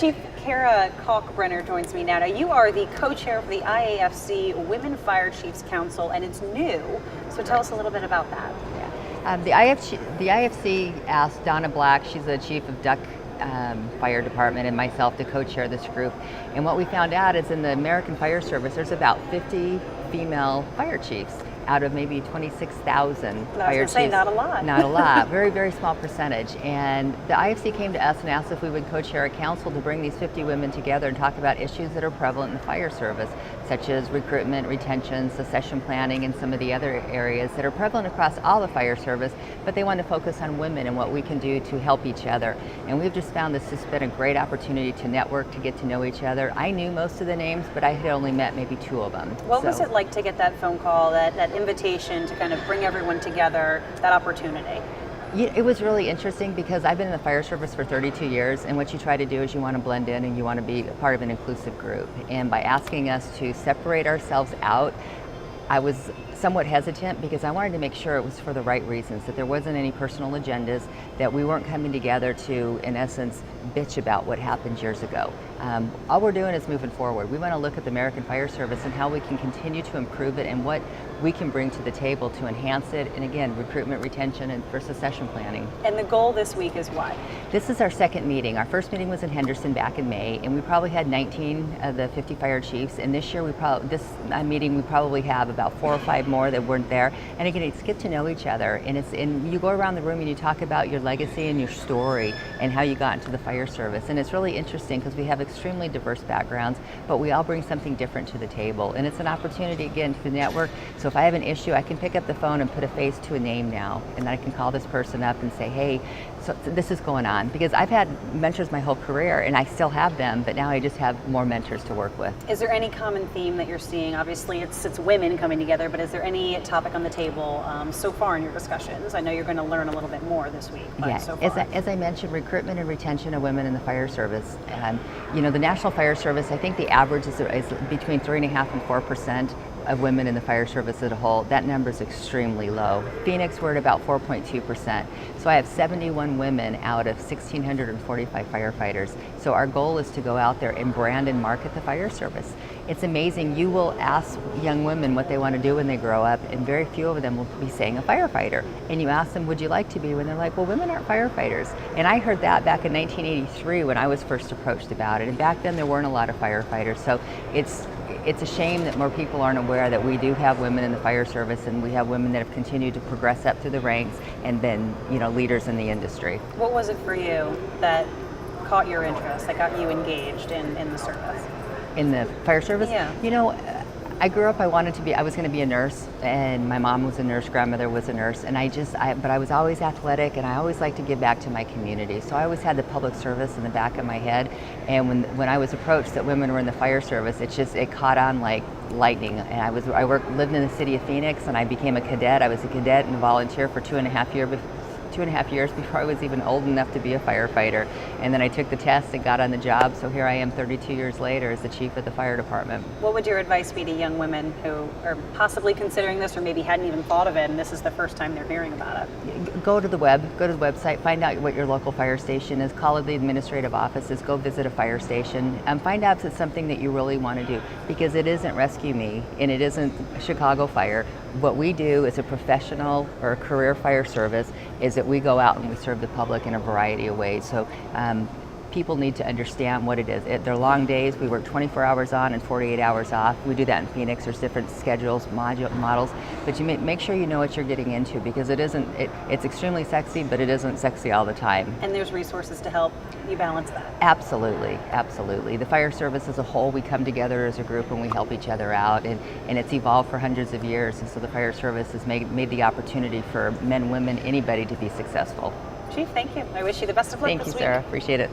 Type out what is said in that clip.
Chief Kara Kalkbrenner joins me now. Now, you are the co-chair of the IAFC Women Fire Chiefs Council, and it's new. So tell us a little bit about that. The IFC asked Donna Black, she's the chief of Duck Fire Department, and myself to co-chair this group. And what we found out is in the American Fire Service, there's about 50 female fire chiefs out of maybe 26,000 fire chiefs. Not a lot. Not a lot. Very, very small percentage. And the IFC came to us and asked if we would co-chair a council to bring these 50 women together and talk about issues that are prevalent in the fire service, such as recruitment, retention, succession planning, and some of the other areas that are prevalent across all the fire service, but they want to focus on women and what we can do to help each other. And we've just found this has been a great opportunity to network, to get to know each other. I knew most of the names, but I had only met maybe 2 of them. What was it like to get that phone call, that invitation to kind of bring everyone together, that opportunity? It was really interesting because I've been in the fire service for 32 years, and what you try to do is you want to blend in and you want to be a part of an inclusive group. And by asking us to separate ourselves out, I was somewhat hesitant because I wanted to make sure it was for the right reasons, that there wasn't any personal agendas, that we weren't coming together to, in essence, bitch about what happened years ago. All we're doing is moving forward. We want to look at the American Fire Service and how we can continue to improve it and what we can bring to the table to enhance it, and again, recruitment, retention, and for succession planning. And the goal this week is what? This is our second meeting. Our first meeting was in Henderson back in May, and we probably had 19 of the 50 fire chiefs, and this year this meeting we probably have about 4 or 5 more that weren't there. And again, it's get to know each other, and you go around the room and you talk about your legacy and your story and how you got into the fire service. And it's really interesting because we have extremely diverse backgrounds, but we all bring something different to the table. And it's an opportunity, again, to network. So if I have an issue, I can pick up the phone and put a face to a name now, and then I can call this person up and say, hey, so this is going on. Because I've had mentors my whole career, and I still have them, but now I just have more mentors to work with. Is there any common theme that you're seeing? Obviously, it's women coming together, but is there any topic on the table so far in your discussions? I know you're going to learn a little bit more this week, but so far. As I mentioned, recruitment and retention of women in the fire service. The National Fire Service, I think the average is between 3.5% and 4% of women in the fire service as a whole. That number is extremely low. Phoenix, we're at about 4.2%. So I have 71 women out of 1,645 firefighters. So our goal is to go out there and brand and market the fire service. It's amazing. You will ask young women what they want to do when they grow up, and very few of them will be saying a firefighter. And you ask them, would you like to be? When they're like, well, women aren't firefighters. And I heard that back in 1983 when I was first approached about it. And back then there weren't a lot of firefighters. So it's a shame that more people aren't aware that we do have women in the fire service, and we have women that have continued to progress up through the ranks and been, leaders in the industry. What was it for you that caught your interest, that got you engaged in the service? In the fire service? Yeah. I grew up, I was going to be a nurse, and my mom was a nurse, grandmother was a nurse, and but I was always athletic, and I always liked to give back to my community. So I always had the public service in the back of my head, and when I was approached that women were in the fire service, it caught on like lightning. And lived in the city of Phoenix, and I became a cadet. I was a cadet and a volunteer for 2.5 years before I was even old enough to be a firefighter. And then I took the test and got on the job, so here I am 32 years later as the chief of the fire department. What would your advice be to young women who are possibly considering this or maybe hadn't even thought of it and this is the first time they're hearing about it? Go to the website, find out what your local fire station is, call the administrative offices, go visit a fire station, and find out if it's something that you really want to do, because it isn't Rescue Me and it isn't Chicago Fire. What we do as a professional or a career fire service is that we go out and we serve the public in a variety of ways. So people need to understand what it is. They're long days. We work 24 hours on and 48 hours off. We do that in Phoenix. There's different schedules, models, but you make sure you know what you're getting into, because it's extremely sexy, but it isn't sexy all the time. And there's resources to help you balance that. Absolutely, absolutely. The fire service as a whole, we come together as a group and we help each other out, and it's evolved for hundreds of years, and so the fire service has made the opportunity for men, women, anybody to be successful. Chief, thank you. I wish you the best of luck this week. Thank you, Sarah. Appreciate it.